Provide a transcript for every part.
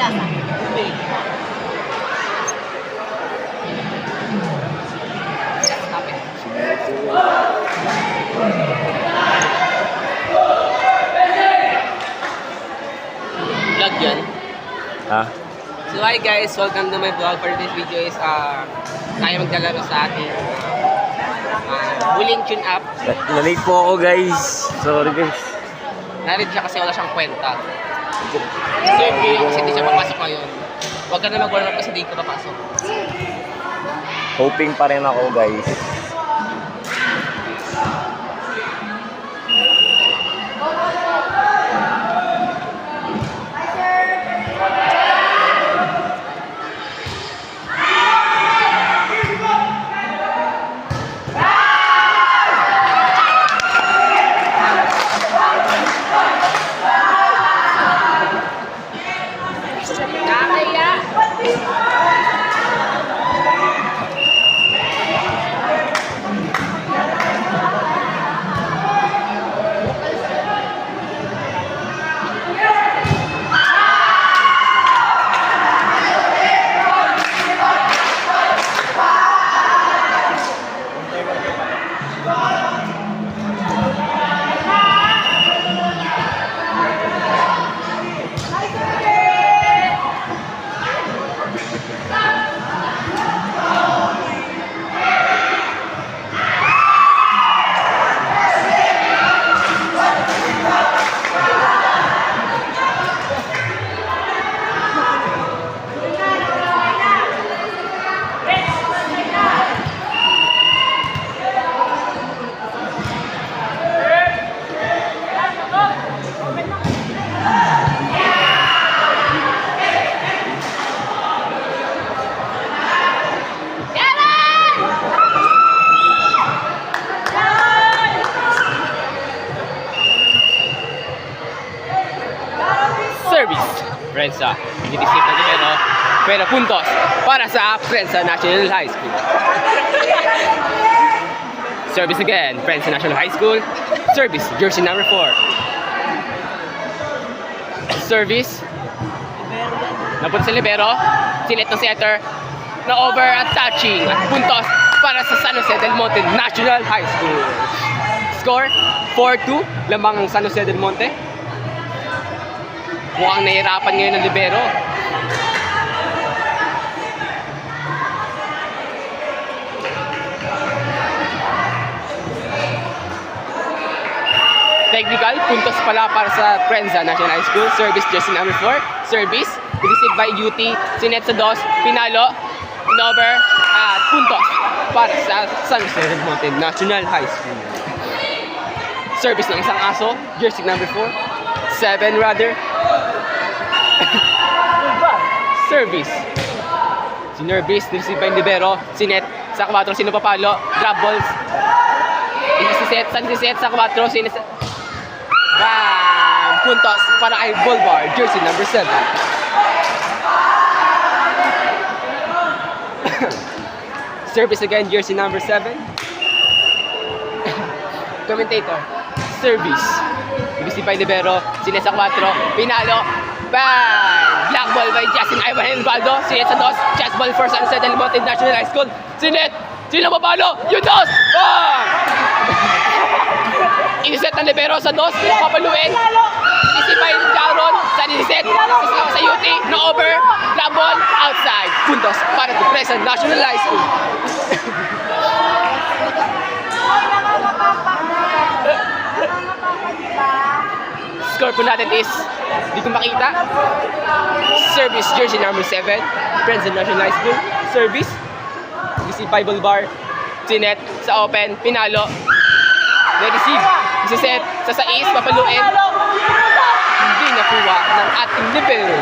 Vlog yun. Ha? So hi guys, welcome to my vlog. For this video is tayo maglalaro sa ating Bullying Tune Up. Nalate po ako guys. Sorry guys. Narid siya kasi wala siyang kwenta. So yung video kasi hindi siya papasok ngayon. Huwag ka na mag-warm up kasi hindi ka papasok. Hoping pa rin ako guys. Service, Prensa. Nitisip na din pero puntos para sa Prensa National High School. Service again, Prensa National High School. Service, jersey number 4. Service. Napunta sa libero. Sinet ng setter. Na over at touching. At puntos para sa San Jose del Monte National High School. Score, 4-2. Lamang ang San Jose del Monte. Mukhang nahihirapan ngayon ng libero. Technical, puntos pala para sa Prensa National High School. Service, jersey number 4. Service, received by UT. Sinet sa dos, pinalo, over, at puntos para sa San Jose del Monte National High School. Service ng isang aso, jersey number 4. 7 rather. Service. Sinervis, receive by libero. Sinet sa 4, sino papalo? Drop balls. Isiset sa 4, sinet sa... Bam! Puntos para kay Bolvar, jersey number 7. Service again, jersey number 7. Commentator. Service. Receive by libero. Sinet sa 4, pinalo. Bang! Black ball by Justin Ivan Baldo. Sinet sa dos. Chest ball for San Jose del Monte National High School. Sinet! Sino mapalo? Yung dos! Bang! Iniset ng libero sa dos. Papaluin. Receive by Jaron. Sa iniset. Sa UT. No over. Black ball. Outside. Puntos para to Prensa National High School. Score po natin is, di ko makita. Service, jersey number 7. Prensa National High School. Service. Receive by Bolvar. Sinet sa open. Pinalo. Na-receive. Isiset sa sais. Papaluin. Hindi nakuha ng ating libero.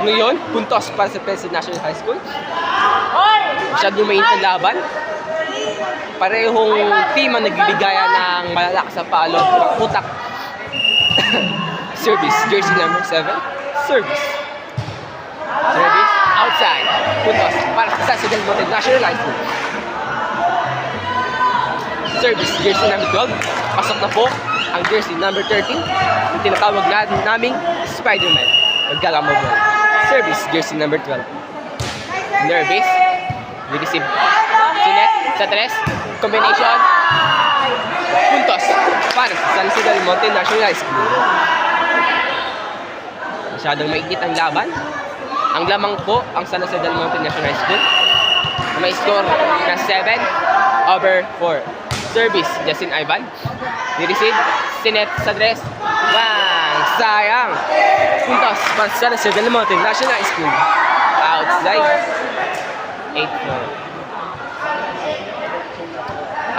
Ngayon, puntos para sa Prensa National High School. Masyadong mainit ang laban. Parehong team ang nagbibigaya ng malalakas sa palo. Utak. Service, jersey number 7. Service. Service, outside. Puntos para sa San Jose del Monte National High School. Service, jersey number 12. Pasok na po ang jersey number 13. Ang tinatawag naming Spider-Man. Magkakamabol. Service, jersey number 12. Nervis. Receive. Sinet sa 3. Combination. Puntos. Para sa San Jose del Monte National High School. Masyadong maigit ang laban. Ang lamang po ang San Jose del Monte National High School. May score na 7/4. Service, Justin Ivan. Ni-receive. Sinet sa 3. Bang! Sayang! Puntos para sa San Jose del Monte National High School. Outside. 8-4.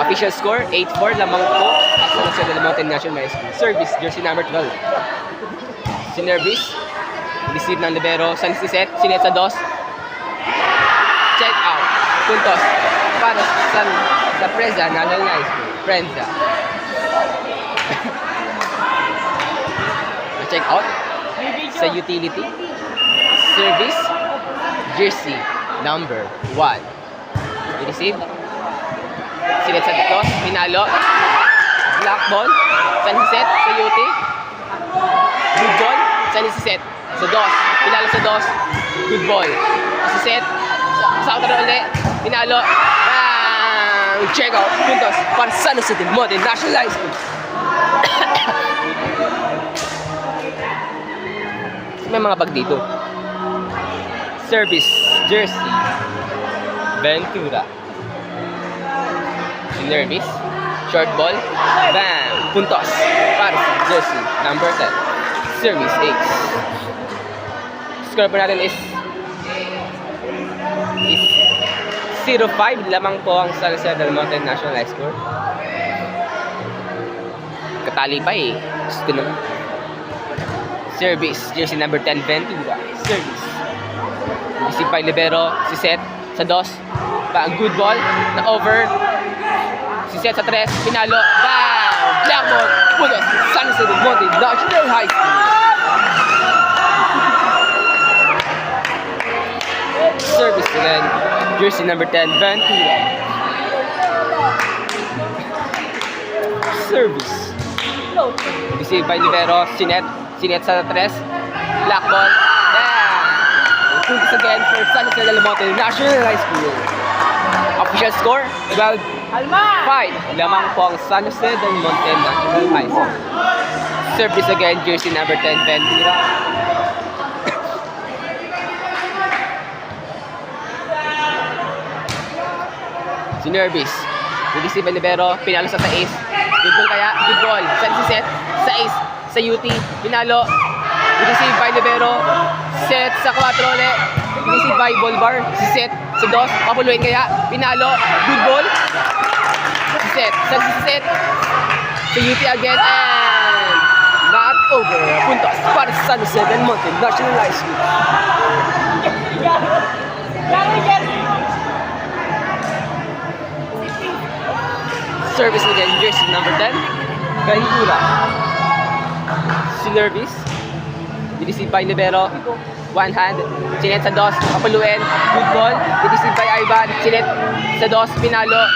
Official score, 8-4. Lamang po ang San Jose del Monte National High School. Service, jersey number 12. Sinervis. Receive ng libero. Sinet sa 2. Check out. Puntos para sa Preza National High School. Prenza. Check out sa utility. Service. Jersey number 1. I-receive. Sinet sa 2. Pinalo. Black ball. San Jose sa UT. Good ball. San Jose sa 2. Pinalo sa 2. Good ball. Set. Sa outer ulit. Pinalo. Bang! Check out. Puntos para sa San Jose del Monte National High School. May mga bag dito. Service. Jersey. Ventura. Nervis. Short ball. Bang! Puntos para sa jersey number 10. Service 8. Score po natin is 0-5. Lamang po ang San Jose del Monte National High School. Katali pa eh. Gusto naman. Service, jersey number 10, Ventura. Service. Receive by libero. Si Seth sa 2. Bang, good ball. Na over. Si Seth sa 3. Pinalo. Bang! Black ball. Pulos. San Jose del Monte National High School. Service again. Jersey number 10, Ventura. Service. Receive by libero. Sinet sa 3. Black ball. Bang! Puntos again for San Jose del Monte National High School. Official score, 12-5. Lamang po ang San Jose del Monte National High School. Service again, jersey number 10, Ventura. Sinervis. Receive by libero. Pinalo sa 6. Good ball kaya. Good ball. San Jose sa 6. Sa UT, pinalo. Receive by libero. Set sa 4 ulit. Receive by ball bar. Si Set sa 2. Papuluin kaya. Pinalo. Good ball. Si Set. Sa UT again. And not over. Puntos para sa San Jose del Monte National High School. Service again. Jersey number 10. Ventura. Sinervis. Receive by libero. One hand. Sinet sa 2. Papaluin. Good ball. Receive by Ivan. Sinet sa 2. Pinalo.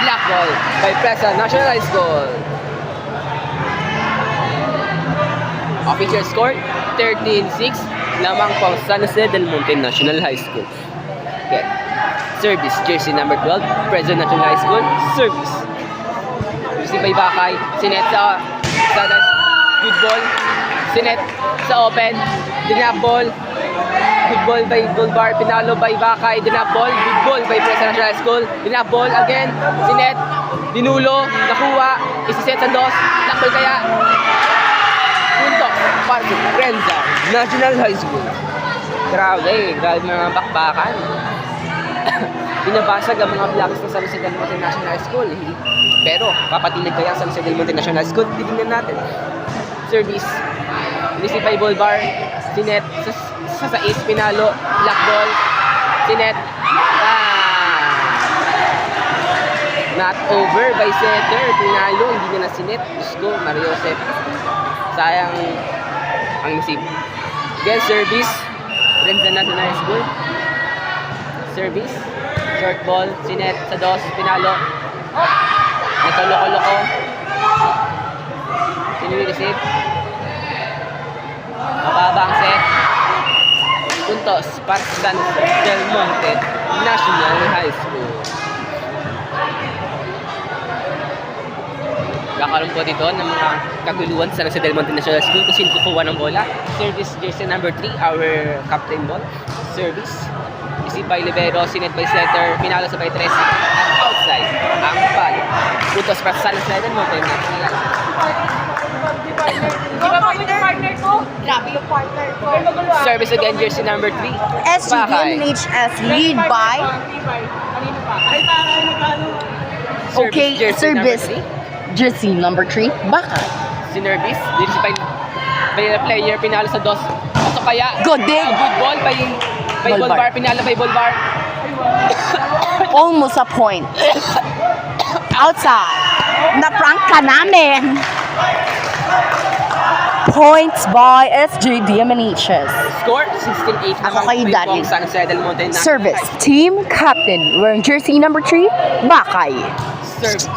Black ball by Presa National High School. Official score 13-6. Lamang pang San Jose del Monte National High School. Okay. Service. Jersey number 12. Presa National High School. Service. Receive by Bakay. Sinet sa good ball. Sinet sa open. Dinap ball. Good ball by Bulbar. Pinalo by Bakay. Dinap ball. Good ball by Presa National High School. Dinap ball again. Sinet. Dinulo. Nakuha. Isiset sa 2. Nakball kaya. Punto. Para sa Prensa National High School. Grabe. Grabe mga bakbakan. Pinabasag ang mga blocks ng San Jose del Monte National High School. Pero, papatilig kaya ang San Jose del Monte National High School? Titignan natin. Service. Receive by Bulbar. Sinet sa 6. Pinalo. Black ball. Sinet. Not over by setter. Pinalo. Hindi na sinet. Diyos ko, Mario Joseph. Sayang ang receive. Again, service. Prensa National High School. Service. Short ball. Sinet sa 2. Pinalo. Ito loko-loko. Sino yung receive? Mababa ang set. puntos para sa San Del Monte National High School. Kakaroon po dito ng mga kaguluhan sa San Del Monte National School kung sino kukuha ng bola. Service jersey number 3, our captain ball. Service. Receive by Libero, sinet by setter, pinalo sa by 3 at outside. Ang ball. Puntos para sa San Del Monte National High School. Di ba partner ko? Grabe yung partner ko. Service again, jersey number 3. SGDMHS lead by Okay, service. Jersey number 3, Bakay. Sinervis, dirisi by player, pinalo sa dos. So kaya, Good dig. Good ball by ball bar, pinalo by ball bar. Almost a point. Outside. Na-prank ka namin. Points by SGDMHS. Score, 16-8. Ako kay Daniel. San Del Monte National Service. High School. Team captain wearing jersey number 3, Bakay. Service.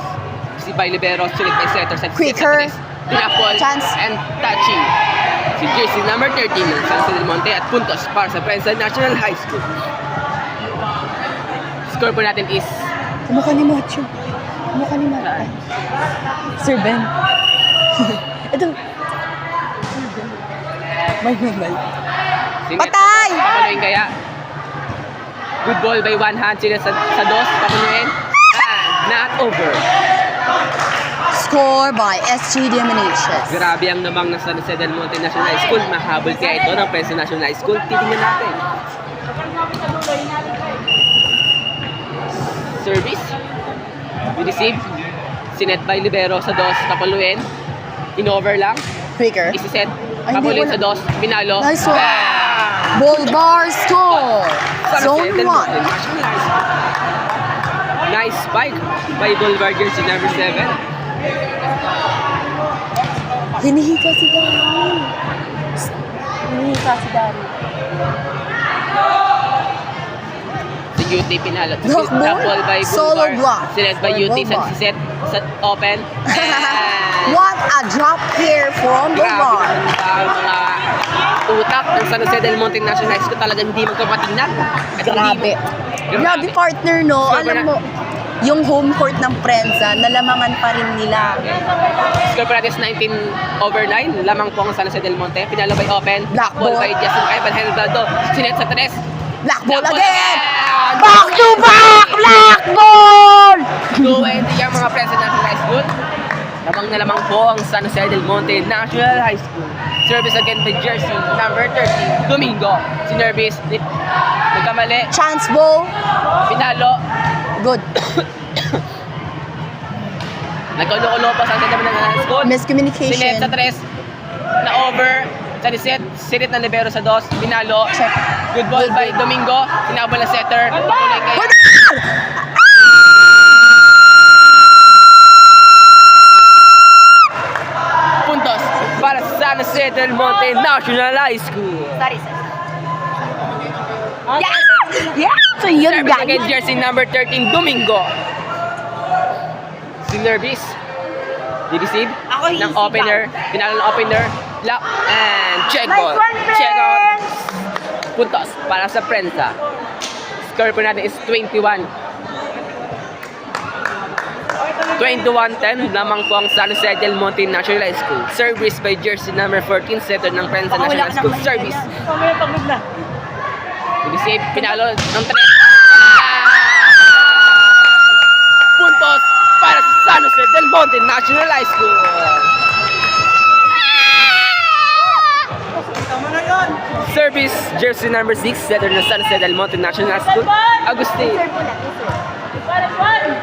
Si by Libero, sulit by setter sa Quicker. Pinapol Chance. and touching. Si jersey number 13 ng San Del Monte at puntos para sa Prensa National High School. Score po natin is Kumukha ni Macho. Kumukha ni Macho. Sir Ben. Ito. May. Sinet Patay! Papaluin kaya. Good ball by one hand. Sinet sa dos. Papaluin. And not over. Score by SGDMHS. Grabe ang namang nasa San Del Monte National High School. Mahabol kaya ito ng Prensa National High School. Titingnan natin. Service. We receive. Sinet by Libero sa dos. Papaluin. In-over lang. Quicker. Isiset. Ay, hindi, Papaluin wala. sa dos. Binalo. Nice one. Bang! Ball bar score. San Zone Del 1. Monte National High School. Nice spike by Boulevard jersey number 7. Hinihika si Dari. Hinihika si Dari. Si UT pinalo. Block ball. Double by Solo Boulevard. block. Sinet by Or UT. ball bar. Set open. And What a drop here from the grabe bar. naman ang mga utak ng San Jose del Monte National High School. Talagang hindi magkapatingnan. At Grabe. hindi- Grabe partner, no? Score Alam na- mo, yung home court ng Prensa, nalamangan pa rin nila. Score po natin is 19/9. Lamang po ang San Jose del Monte. Pinalo by open. Black Ball ball. by Justin Ivan Helbrado. Sinet sa 3. Black ball Black ball again! again! Back to back! Black ball! 2-20 ang mga Prensa National High School. Lamang po ang San Jose del Monte National High School. Service again by jersey number 13, Domingo. Sinervis, nagkamali, Chance ball. pinalo, Good. nagkulo-kulo pa sa San Jose del High School. Sinet Miscommunication. sa 3, na over, sa reset, sirit ng libero sa 2, pinalo. Check. Good ball by Domingo, tinabol na setter, pakulay kaya. Puntos para sa San Jose del Monte National High School. Yeah! Yeah! So yun Service again, guys. jersey number 13, Domingo. Sinervis. Di-receive Ako ng isigaw. opener. Pinalo ng opener. Lock and check Nice ball. one, Check out. friends! Puntos para sa Prensa. Score po natin is 21. 21-10 lamang po ang San Jose del Monte National High School. Service by jersey number 14, setter ng Prensa National School. Service. Receive, pinalo ng 3. Puntos para sa San Jose del Monte National High School. Service, jersey number 6, setter ng San Jose del Monte National School. Agustin.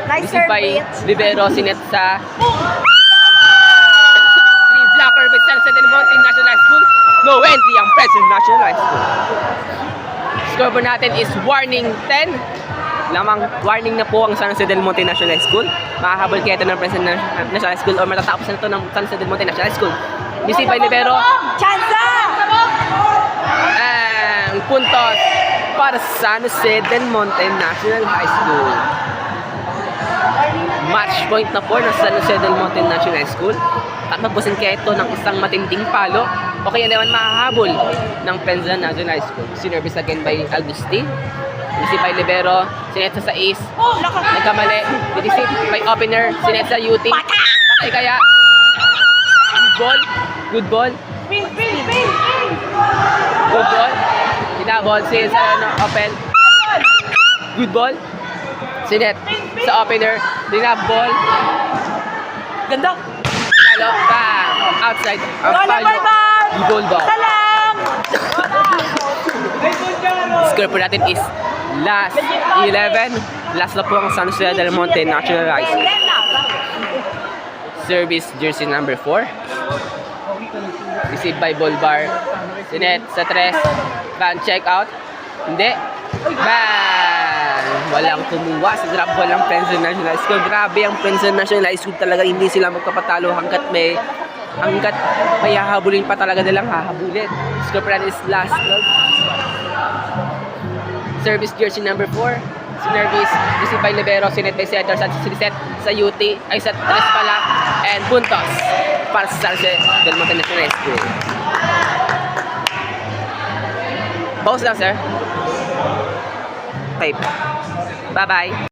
Nice Receive serve, by bitch. Libero, sinet sa 3 blocker by San Jose del Monte National High School. No entry ang President National High School. Score po natin is warning 10. Lamang warning na po ang San Jose del Monte National High School. Makakahabol kaya ito ng President National High School o matatapos na ito ng San Jose del Monte National High School. Receive by Libero. Chance! Ang puntos para sa San Jose del Monte National High School. match point na 4 ng San Jose del Monte National School. Tatapusin kaya ito ng isang matinding palo o kaya naman mahahabol ng Penza National School. Sinervice again by Agustin. Receive by Libero, sinet sa Ace. Nagkamali, receive by opener, sinet sa UT. Patay kaya. Good ball. Good ball. Pin, pin, pin, pin! Good ball. Hinabol, sinet sa open. Good ball. Sinet sa opener. Dinabol. Ganda. Halo. Bang. Outside. Ang Wala, palo. bye-bye! Goal ball. Salam! Score po natin is last 11. Last na po ang San Jose del Monte National High School. Service jersey number 4. Received by Bolbar. Sinet sa 3. Ban check out. Hindi. Ban! Walang kumuha sa grab ball ng Penza National School. Grabe ang Penza National School talaga. Hindi sila magpapatalo hanggat may hahabulin pa talaga nilang hahabulin. Score po natin is last 12. Service jersey number 4. Sinervice, received by Libero, sinet by Center, sa siniset sa UT, ay sa 3 pala, and puntos para sa San Jose del Monte National School. Pause lang, sir. Okay. Bye-bye.